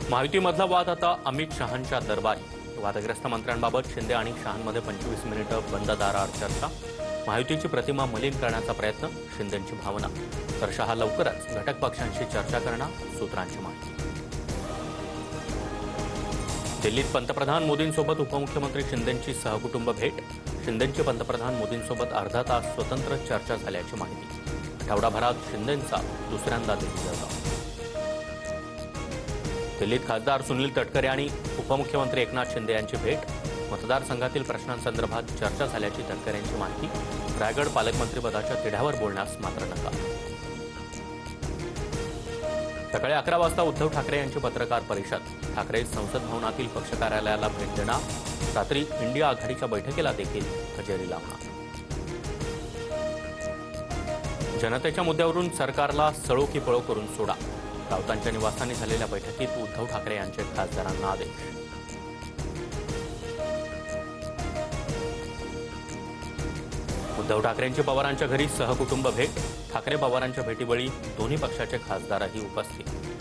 महायुतीमधला वाद आता अमित शहांच्या दरबारी। वादग्रस्त मंत्र्यांबाबत शिंदे आणि शहांमध्ये 25 मिनिटं बंद दाराआड चर्चा। महायुतीची प्रतिमा मलिन करण्याचा प्रयत्न, शिंदेंची भावना। तर शहा लवकरच घटक पक्षांशी चर्चा करणार, सूत्रांची माहिती। दिल्लीत पंतप्रधान मोदींसोबत उपमुख्यमंत्री शिंदेंची सहकुटुंब भेट। शिंदेंची पंतप्रधान मोदींसोबत अर्धा तास स्वतंत्र चर्चा झाल्याची माहिती। आठवडाभरात शिंदेंचा दुसऱ्यांदा दिल्ली दौरा। दिल्लीत खासदार सुनील तटकरे आणि उपमुख्यमंत्री एकनाथ शिंदे यांची भेट। मतदारसंघातील प्रश्नांसंदर्भात चर्चा झाल्याची तटकरेंची माहिती। रायगड पालकमंत्रीपदाच्या तिढ्यावर बोलण्यास मात्र नकार। सकाळी 11 वाजता उद्धव ठाकरे यांची पत्रकार परिषद। ठाकरे संसद भवनातील पक्ष कार्यालयाला भेट देणार। रात्री इंडिया आघाडीच्या बैठकीला देखील हजेरी लावणार। जनतेच्या मुद्द्यावरून सरकारला सळो की पळो करून सोडा। राऊतांच्या निवासस्थानी झालेल्या बैठकीत उद्धव ठाकरे यांचे खासदारांना आदेश। उद्धव ठाकरेंची पवारांच्या घरी सहकुटुंब भेट। ठाकरे पवारांच्या भेटीवेळी दोन्ही पक्षाचे खासदारही उपस्थित।